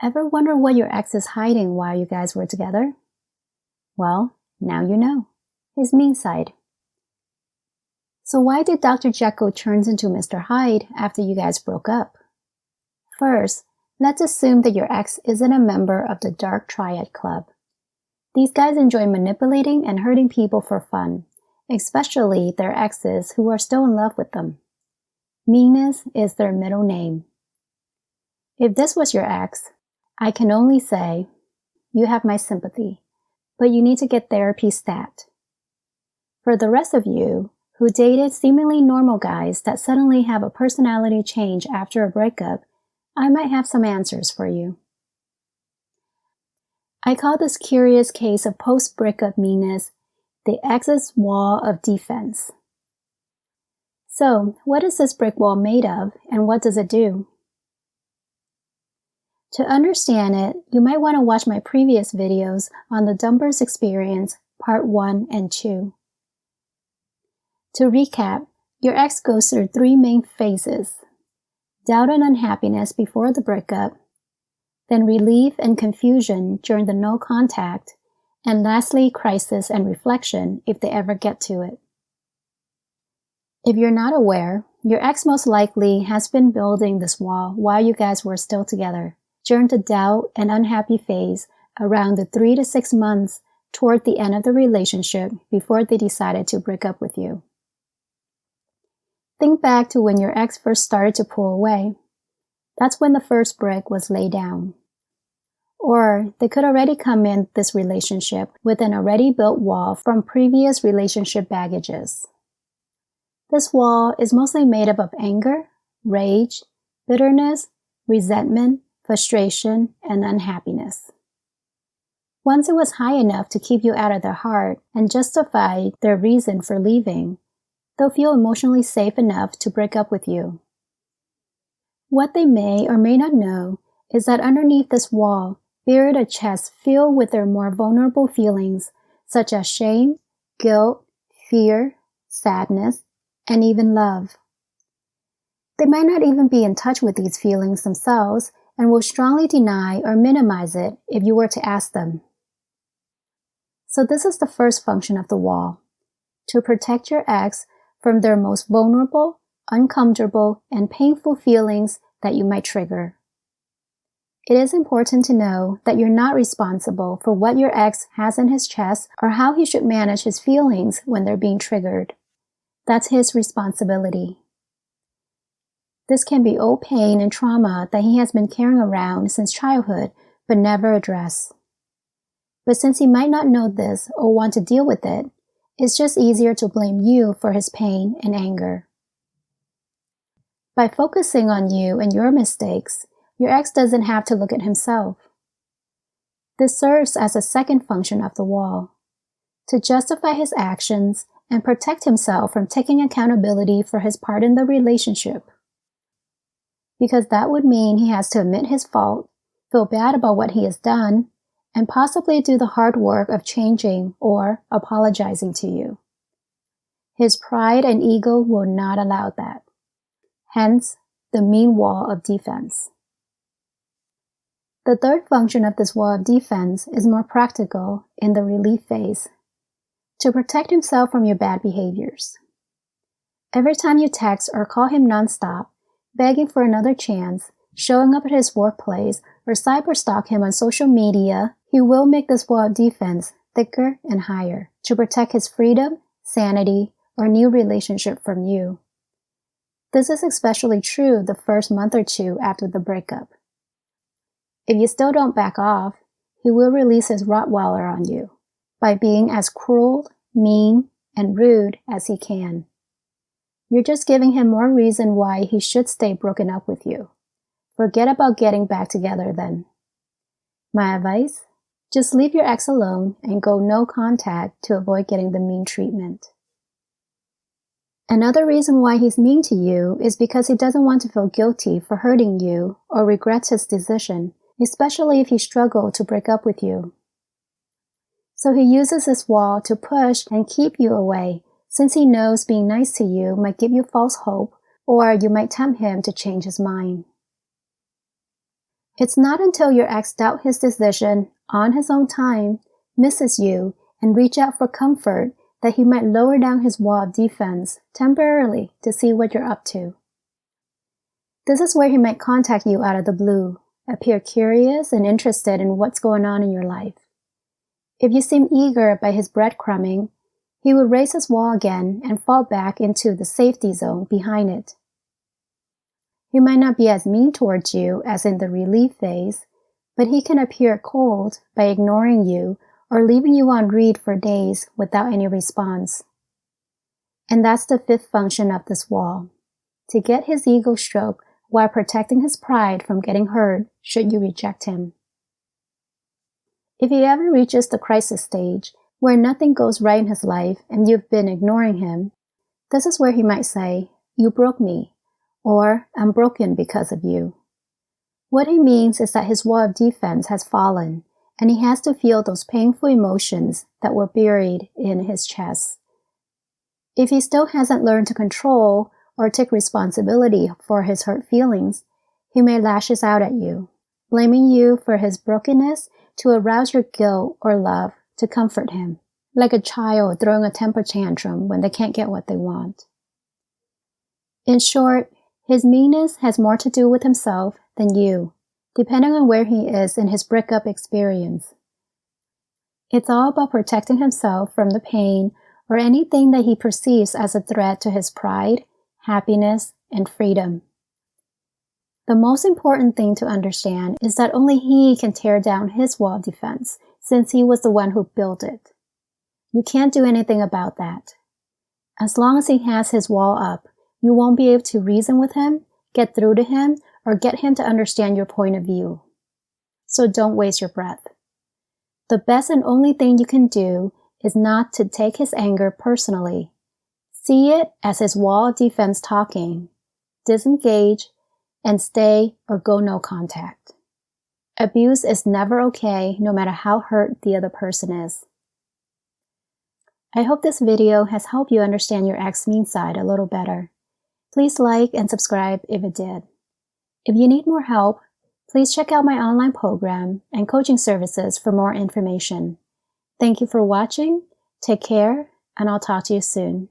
Ever wonder what your ex is hiding while you guys were together? Well, now you know. His mean side. So why did Dr. Jekyll turn into Mr. Hyde after you guys broke up? First, let's assume that your ex isn't a member of the Dark Triad Club. These guys enjoy manipulating and hurting people for fun, especially their exes who are still in love with them. Meanness is their middle name. If this was your ex, I can only say, you have my sympathy, but you need to get therapy stat. For the rest of you, who dated seemingly normal guys that suddenly have a personality change after a breakup, I might have some answers for you. I call this curious case of post-breakup meanness the ex's wall of defense. So, what is this brick wall made of, and what does it do? To understand it, you might want to watch my previous videos on the Dumpers Experience, Part 1 and 2. To recap, your ex goes through 3 main phases: doubt and unhappiness before the breakup, then relief and confusion during the no contact, and lastly, crisis and reflection if they ever get to it. If you're not aware, your ex most likely has been building this wall while you guys were still together, during the doubt and unhappy phase around the 3 to 6 months toward the end of the relationship before they decided to break up with you. Think back to when your ex first started to pull away. That's when the first brick was laid down. Or they could already come in this relationship with an already built wall from previous relationship baggages. This wall is mostly made up of anger, rage, bitterness, resentment, frustration, and unhappiness. Once it was high enough to keep you out of their heart and justify their reason for leaving, they'll feel emotionally safe enough to break up with you. What they may or may not know is that underneath this wall, buried a chest filled with their more vulnerable feelings, such as shame, guilt, fear, sadness, and even love. They might not even be in touch with these feelings themselves and will strongly deny or minimize it if you were to ask them. So this is the first function of the wall: to protect your ex from their most vulnerable, uncomfortable, and painful feelings that you might trigger. It is important to know that you're not responsible for what your ex has in his chest or how he should manage his feelings when they're being triggered. That's his responsibility. This can be old pain and trauma that he has been carrying around since childhood but never addressed. But since he might not know this or want to deal with it, it's just easier to blame you for his pain and anger. By focusing on you and your mistakes, your ex doesn't have to look at himself. This serves as a second function of the wall: to justify his actions and protect himself from taking accountability for his part in the relationship. Because that would mean he has to admit his fault, feel bad about what he has done, and possibly do the hard work of changing or apologizing to you. His pride and ego will not allow that. Hence, the mean wall of defense. The third function of this wall of defense is more practical in the relief phase: to protect himself from your bad behaviors. Every time you text or call him nonstop, begging for another chance, showing up at his workplace, or cyberstalk him on social media, he will make this wall of defense thicker and higher to protect his freedom, sanity, or new relationship from you. This is especially true the first month or 2 after the breakup. If you still don't back off, he will release his Rottweiler on you by being as cruel, mean, and rude as he can. You're just giving him more reason why he should stay broken up with you. Forget about getting back together then. My advice? Just leave your ex alone and go no contact to avoid getting the mean treatment. Another reason why he's mean to you is because he doesn't want to feel guilty for hurting you or regrets his decision, especially if he struggled to break up with you. So he uses this wall to push and keep you away, since he knows being nice to you might give you false hope, or you might tempt him to change his mind. It's not until your ex doubts his decision on his own time, misses you, and reach out for comfort that he might lower down his wall of defense temporarily to see what you're up to. This is where he might contact you out of the blue, appear curious and interested in what's going on in your life. If you seem eager by his breadcrumbing, he would raise his wall again and fall back into the safety zone behind it. He might not be as mean towards you as in the relief phase, but he can appear cold by ignoring you or leaving you on read for days without any response. And that's the fifth function of this wall, to get his ego stroked while protecting his pride from getting hurt should you reject him. If he ever reaches the crisis stage, where nothing goes right in his life and you've been ignoring him, this is where he might say, "You broke me," or "I'm broken because of you." What he means is that his wall of defense has fallen, and he has to feel those painful emotions that were buried in his chest. If he still hasn't learned to control or take responsibility for his hurt feelings, he may lashes out at you, blaming you for his brokenness to arouse your guilt or love to comfort him, like a child throwing a temper tantrum when they can't get what they want. In short, his meanness has more to do with himself than you, depending on where he is in his breakup experience. It's all about protecting himself from the pain or anything that he perceives as a threat to his pride, happiness, and freedom. The most important thing to understand is that only he can tear down his wall of defense, since he was the one who built it. You can't do anything about that. As long as he has his wall up, you won't be able to reason with him, get through to him, or get him to understand your point of view. So don't waste your breath. The best and only thing you can do is not to take his anger personally. See it as his wall of defense talking. Disengage and stay or go no contact. Abuse is never okay, no matter how hurt the other person is. I hope this video has helped you understand your ex's mean side a little better. Please like and subscribe if it did. If you need more help, please check out my online program and coaching services for more information. Thank you for watching, take care, and I'll talk to you soon.